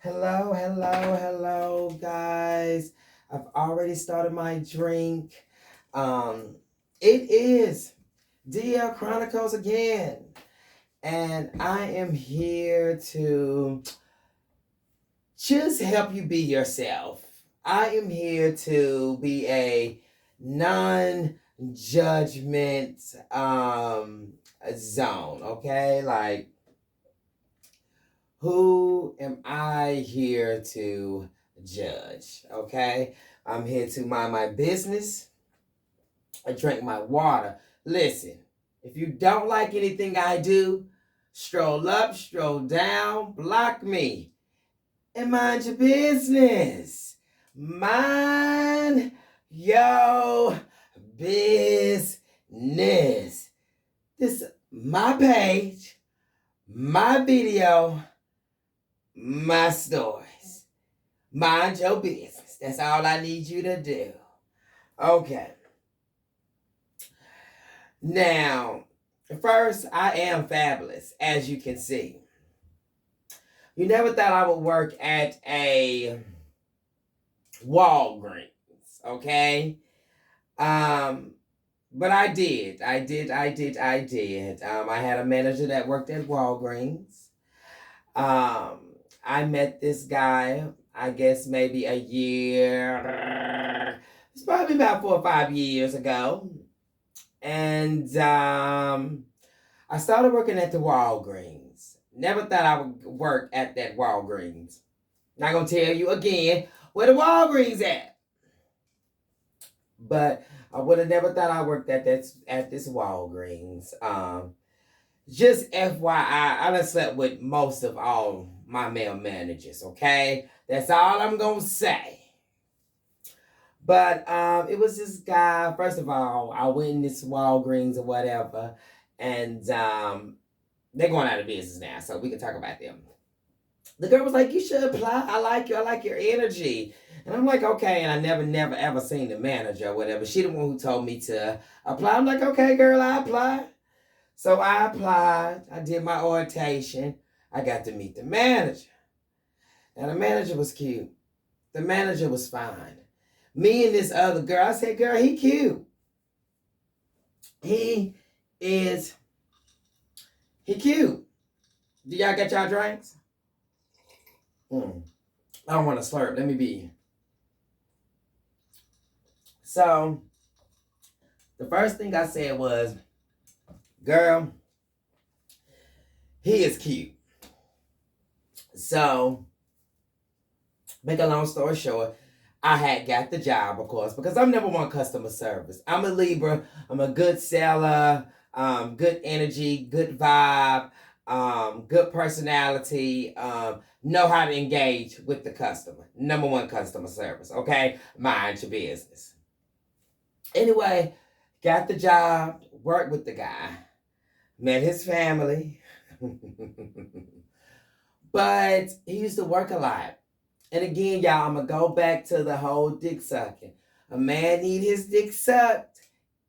Hello, hello, hello, guys. I've already started my drink. Um, it is DL Chronicles again, and I am here to just help you be yourself. I am here to be a non-judgment zone, okay? Like, who am I here to judge? Okay, I'm here to mind my business. I drink my water. Listen, if you don't like anything I do, stroll up, stroll down, block me, and mind your business. Mind your business. This my page, my video, my stories. Mind your business. That's all I need you to do. Okay. Now, first, I am fabulous, as you can see. You never thought I would work at a Walgreens, okay? Um, but I did. I had a manager that worked at Walgreens. I met this guy, I guess maybe a year. It's probably about 4 or 5 years ago. And I started working at the Walgreens. Never thought I would work at that Walgreens. Not gonna tell you again where the Walgreens at. But I would have never thought I worked at this Walgreens. Just FYI, I done slept with most of all my male managers, okay? That's all I'm gonna say. But it was this guy, first of all, I went in this Walgreens or whatever, and they're going out of business now, so we can talk about them. The girl was like, "You should apply. I like you. I like your energy." And I'm like, "Okay." And I never, ever seen the manager or whatever. She the one who told me to apply. I'm like, "Okay, girl, I apply." So I applied. I did my orientation. I got to meet the manager. Now the manager was cute. The manager was fine. Me and this other girl, I said, "Girl, he cute. He is he cute. Do y'all get y'all drinks?" I don't want to slurp. Let me be. So the first thing I said was, "Girl, he is cute." So, make a long story short, I had got the job, of course, because I'm number one customer service. I'm a Libra. I'm a good seller, good energy, good vibe, good personality, know how to engage with the customer. Number one customer service, okay? Mind your business. Anyway, got the job, worked with the guy, met his family. But he used to work a lot. And again, y'all, I'm going to go back to the whole dick sucking. A man need his dick sucked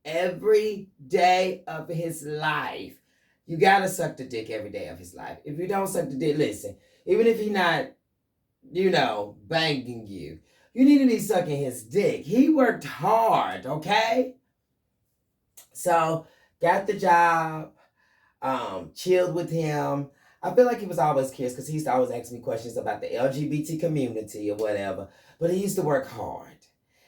every day of his life. You got to suck the dick every day of his life. If you don't suck the dick, listen, even if he not, banging you, you need to be sucking his dick. He worked hard, okay? So, got the job, chilled with him. I feel like he was always curious because he used to always ask me questions about the LGBT community or whatever. But he used to work hard.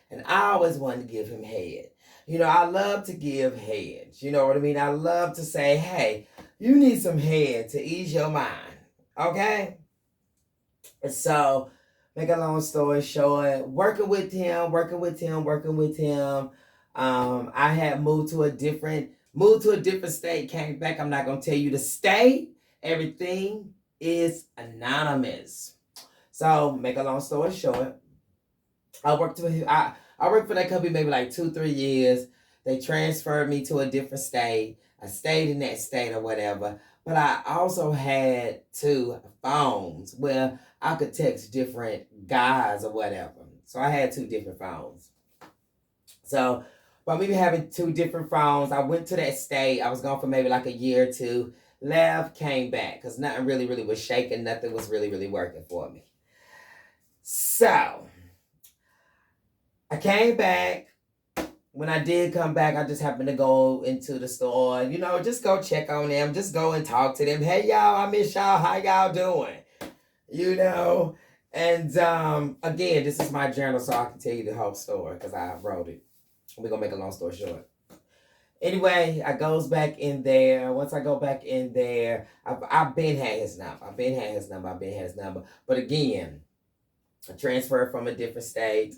And I always wanted to give him head. I love to give head. You know what I mean? I love to say, "Hey, you need some head to ease your mind." Okay? And so, make a long story short, working with him. I had moved to a different state, came back. I'm not gonna tell you the state. Everything is anonymous. So, make a long story short, I worked for that company maybe like 2 3 years. They transferred me to a different state. I stayed in that state or whatever. But I also had two phones where I could text different guys or whatever. So I had two different phones. So by me having two different phones, I went to that state. I was gone for maybe like a year or two. Left, came back because nothing really was shaking. Nothing was really working for me. So I came back. When I did come back, I just happened to go into the store, just go check on them, just go and talk to them. Hey y'all, I miss y'all. How y'all doing? You know? And again, this is my journal, so I can tell you the whole story because I wrote it. We're gonna make a long story short. Anyway, I goes back in there. Once I go back in there, I've been had his number. I've been had his number. But again, I transferred from a different state,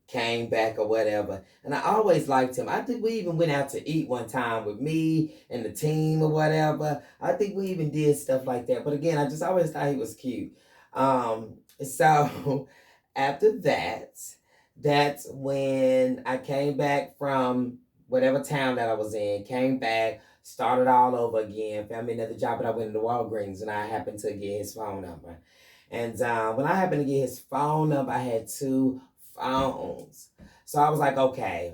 came back or whatever. And I always liked him. I think we even went out to eat one time with me and the team or whatever. I think we even did stuff like that. But again, I just always thought he was cute. So after that, that's when I came back from whatever town that I was in, came back, started all over again, found me another job, and I went into Walgreens, and I happened to get his phone number. And when I happened to get his phone number, I had two phones. So I was like, okay,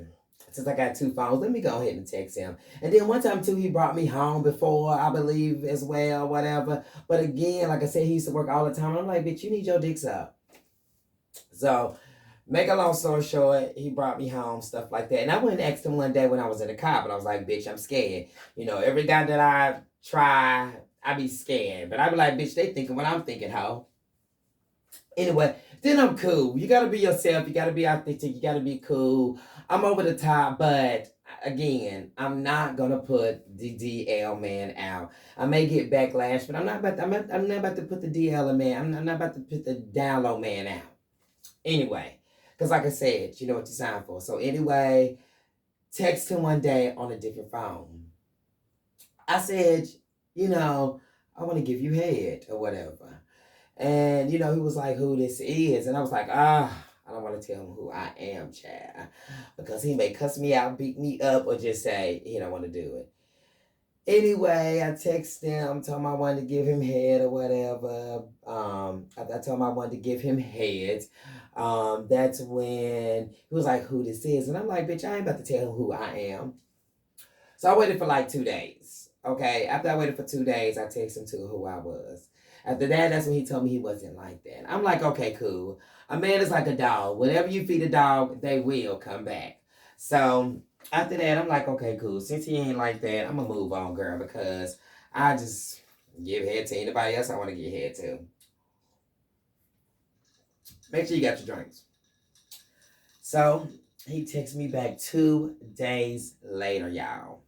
since I got two phones, let me go ahead and text him. And then one time, too, he brought me home before, I believe, as well, whatever. But again, like I said, he used to work all the time. I'm like, bitch, you need your dicks up. So make a long story short, he brought me home, stuff like that. And I went and asked him one day when I was in the car, but I was like, bitch, I'm scared. Every guy that I try, I be scared. But I be like, bitch, they thinking what I'm thinking, ho. Anyway, then I'm cool. You gotta be yourself. You gotta be authentic. You gotta be cool. I'm over the top, but again, I'm not gonna put the DL man out. I may get backlash, but I'm not about to put the DL man. I'm not about to put the down low man out. Anyway, because like I said, you know what you signed for. So anyway, text him one day on a different phone. I said, I want to give you head or whatever. And, he was like, who this is? And I was like, I don't want to tell him who I am, Chad. Because he may cuss me out, beat me up, or just say he don't want to do it. Anyway, I texted him, told him I wanted to give him head or whatever. I told him I wanted to give him head. That's when he was like, who this is? And I'm like, bitch, I ain't about to tell him who I am. So I waited for like 2 days. Okay, after I waited for 2 days, I texted him to who I was. After that, that's when he told me he wasn't like that. I'm like, okay, cool. A man is like a dog. Whatever you feed a dog, they will come back. So after that, I'm like, okay, cool. Since he ain't like that, I'm going to move on, girl, because I just give head to anybody else I want to get head to. Make sure you got your drinks. So he texted me back 2 days later, y'all.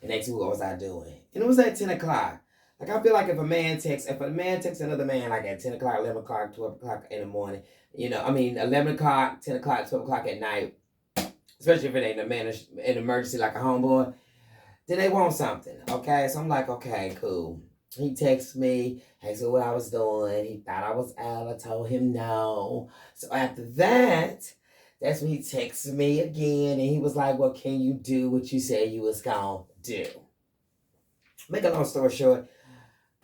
And asked me what was I doing. And it was at 10 o'clock. Like, I feel like if a man texts another man, like at 10 o'clock, 11 o'clock, 12 o'clock in the morning, 11 o'clock, 10 o'clock, 12 o'clock at night, especially if it ain't a man in emergency like a homeboy, then they want something, okay? So I'm like, okay, cool. He texted me, asked me what I was doing. He thought I was out. I told him no. So after that, that's when he texted me again, and he was like, well, can you do what you said you was gonna do? Make a long story short,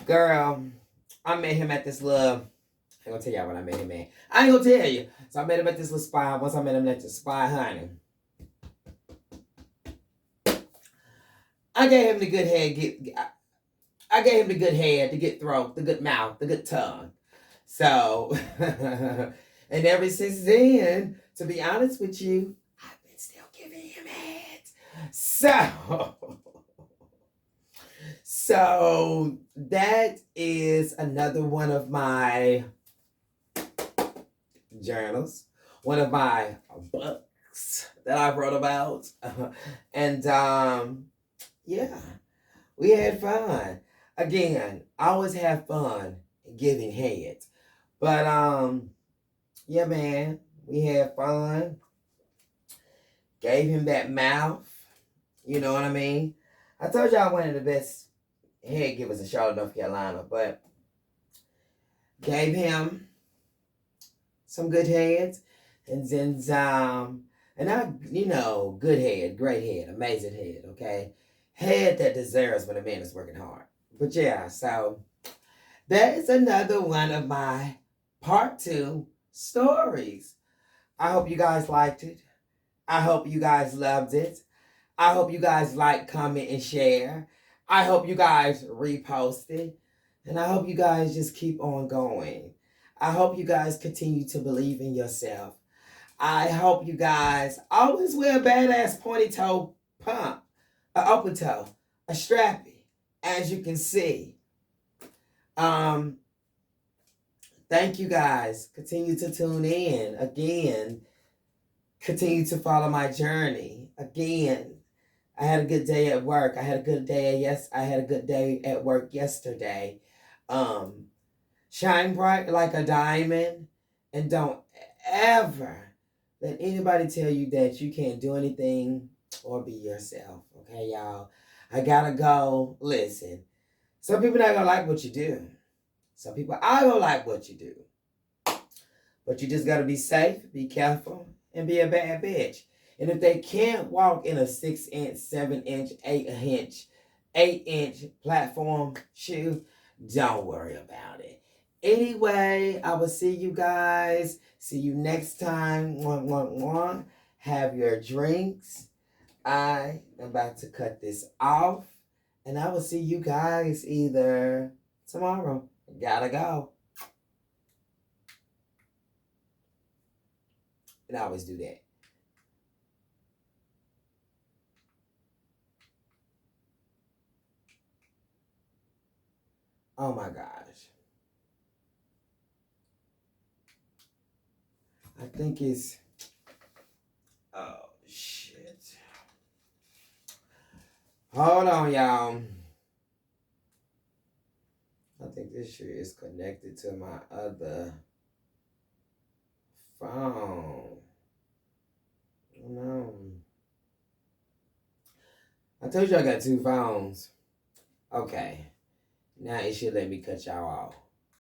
girl, I met him at this little, I ain't gonna tell y'all what I met him at. I ain't gonna tell you. So I met him at this little spot. Once I met him at the spot, honey, I gave him the good head. I gave him the good head, the good throat, the good mouth, the good tongue. So, and ever since then, to be honest with you, I've been still giving him head. So that is another one of my journals, one of my books that I wrote about. And yeah, we had fun. Again, I always have fun giving head. But yeah, man, we had fun. Gave him that mouth. You know what I mean? I told y'all one of the best head givers in Charlotte, North Carolina, but gave him some good heads, and then and I, good head, great head, amazing head, okay? Head that deserves when a man is working hard. But yeah, so that is another one of my part 2 stories. I hope you guys liked it. I hope you guys loved it. I hope you guys like, comment, and share. I hope you guys repost it. And I hope you guys just keep on going. I hope you guys continue to believe in yourself. I hope you guys always wear a badass pointy toe pump, a open toe, a strappy, as you can see. Um, Thank you guys. Continue to tune in. Again, continue to follow my journey. Again, I had a good day at work. I had a good day at work yesterday. Um, Shine bright like a diamond, and don't ever let anybody tell you that you can't do anything or be yourself. Okay, y'all. I gotta go. Listen, some people not gonna like what you do. Some people are gonna like what you do. But you just gotta be safe, be careful, and be a bad bitch. And if they can't walk in a 6-inch, 7-inch, 8-inch, 8-inch platform shoe, don't worry about it. Anyway, I will see you guys. See you next time. Mwah, mwah, mwah. Have your drinks. I am about to cut this off. And I will see you guys either tomorrow. Gotta go. And I always do that. Oh my gosh. I think it's. Oh shit. Hold on, y'all. I think this shit is connected to my other phone. No. I told you I got two phones. Okay. Now it should let me cut y'all off.